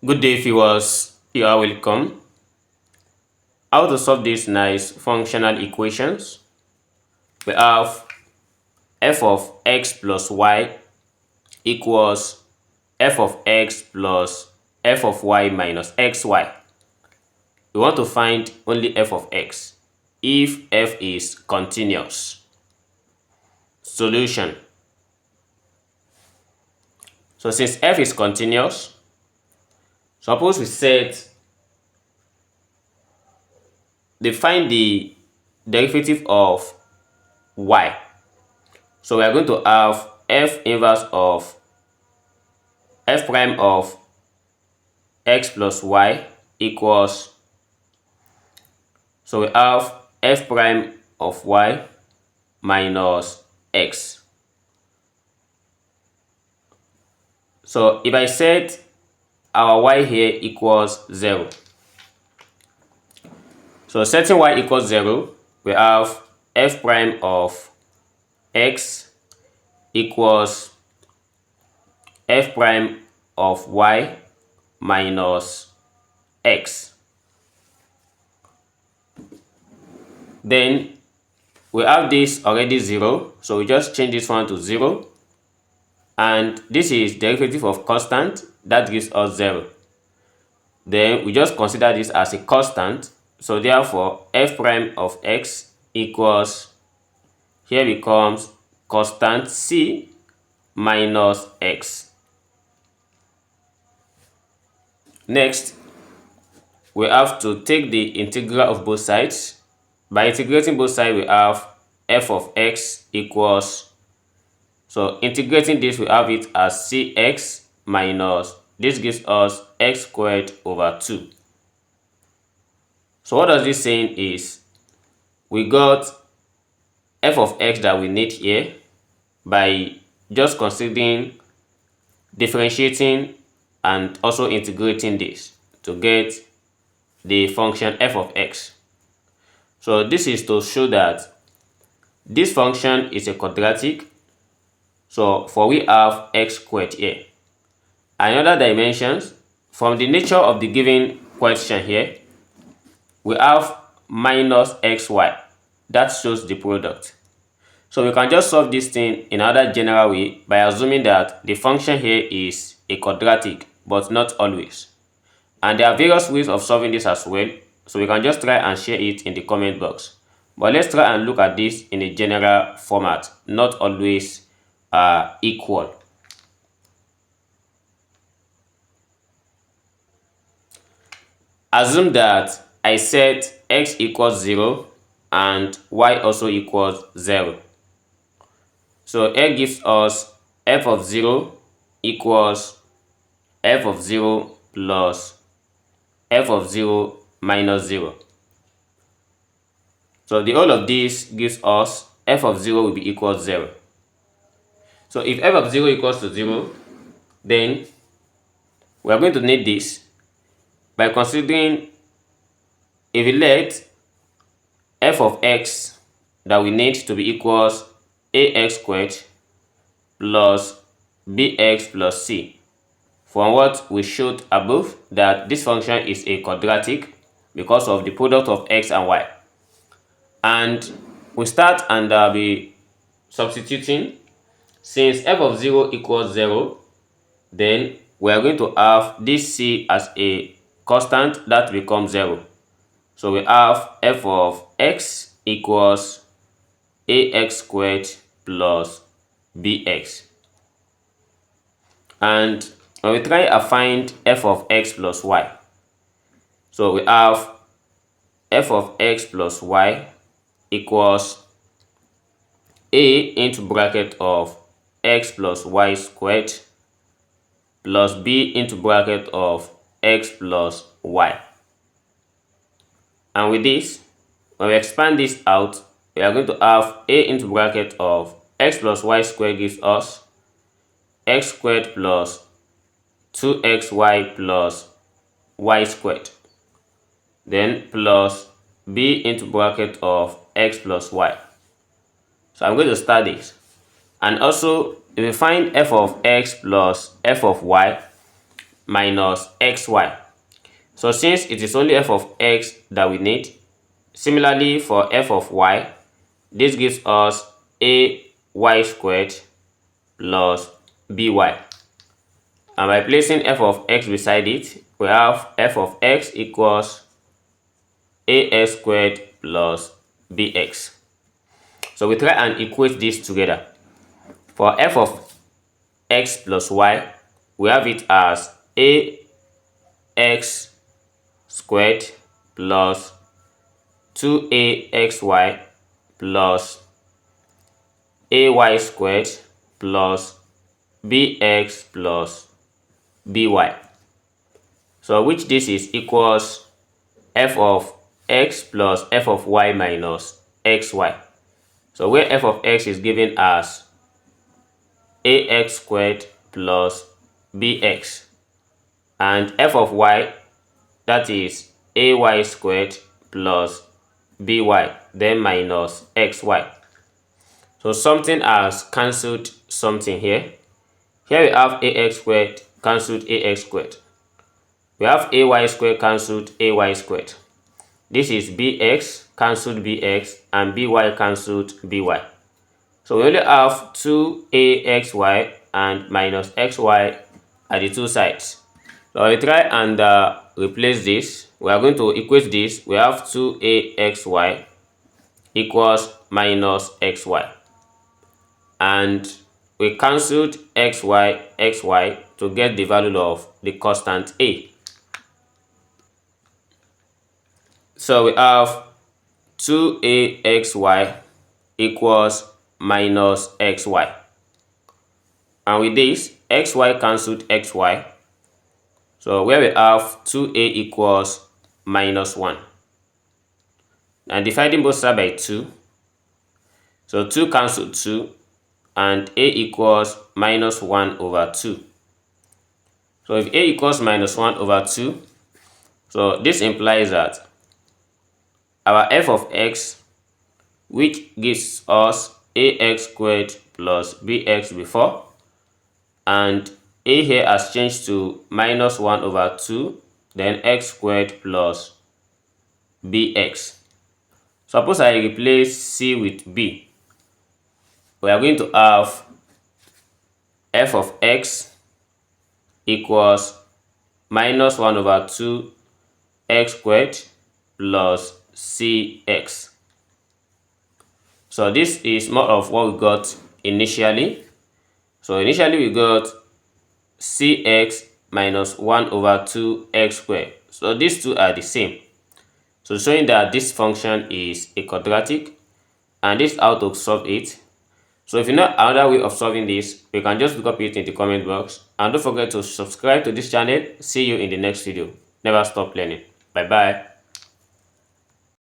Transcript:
Good day, viewers. You are welcome. How to solve these nice functional equations? We have f of x plus y equals f of x plus f of y minus xy. We want to find only f of x if f is continuous. Solution. So since f is continuous, suppose we define the derivative of y. So we are going to have f inverse of f prime of x plus y equals, so we have f prime of y minus x. So if I set our y here equals 0, so setting y equals 0, we have f prime of x equals f prime of y minus x. Then we have this already 0, so we just change this one to 0, and this is derivative of constant, that gives us 0. Then we just consider this as a constant, so therefore f prime of x equals, here becomes constant c minus x. Next, we have to take the integral of both sides. By integrating both sides, we have f of x equals, so integrating this, we have it as cx minus, this gives us x squared over 2. So what does this saying is, we got f of x that we need here by just considering differentiating and also integrating this to get the function f of x. So this is to show that this function is a quadratic. So for we have x squared here. And other dimensions, from the nature of the given question here, we have minus xy. That shows the product. So we can just solve this thing in another general way by assuming that the function here is a quadratic, but not always. And there are various ways of solving this as well, so we can just try and share it in the comment box. But let's try and look at this in a general format, not always equal. Assume that I set x equals 0 and y also equals 0. So here gives us f of 0 equals f of 0 plus f of 0 minus 0. So the whole of this gives us f of 0 will be equal to 0. So if f of 0 equals to 0, then we are going to need this by considering, if we let f of x that we need to be equals ax squared plus bx plus c. From what we showed above, that this function is a quadratic because of the product of x and y. And we start and be substituting. Since f of 0 equals 0, then we are going to have this c as a constant, that becomes 0. So we have f of x equals ax squared plus bx. And when we try to find f of x plus y, so we have f of x plus y equals a into bracket of x plus y squared plus b into bracket of x plus y. And with this, when we expand this out, we are going to have a into bracket of x plus y squared gives us x squared plus 2xy plus y squared, then plus b into bracket of x plus y. So I'm going to start this. And also, if we find f of x plus f of y, minus xy. So since it is only f of x that we need, similarly for f of y, this gives us ay squared plus by. And by placing f of x beside it, we have f of x equals ax squared plus bx. So we try and equate this together. For f of x plus y, we have it as ax squared plus 2axy plus ay squared plus bx plus by. So which this is equals f of x plus f of y minus xy. So where f of x is given as ax squared plus bx, and f of y, that is ay squared plus by, then minus xy. So something has cancelled something here. Here we have ax squared cancelled ax squared. We have ay squared cancelled ay squared. This is bx cancelled bx and by cancelled by. So we only have 2axy and minus xy at the two sides. So we try and replace this. We are going to equate this. We have 2axy equals minus xy. And we cancelled xy to get the value of the constant a. So we have 2axy equals minus xy. And with this, xy cancelled xy. So where we have 2a equals minus 1. And dividing both sides by 2. So 2 cancelled 2. And a equals minus 1 over 2. So if a equals minus 1 over 2, so this implies that our f of x, which gives us ax squared plus bx before, and a here has changed to minus 1 over 2, then x squared plus bx. Suppose I replace c with b. We are going to have f of x equals minus 1 over 2 x squared plus cx. So this is more of what we got initially. So initially we got cx minus 1 over 2 x squared. So these two are the same. So showing that this function is a quadratic, and this is how to solve it. So if you know another way of solving this, you can just look up it in the comment box. And don't forget to subscribe to this channel. See you in the next video. Never stop learning. Bye bye.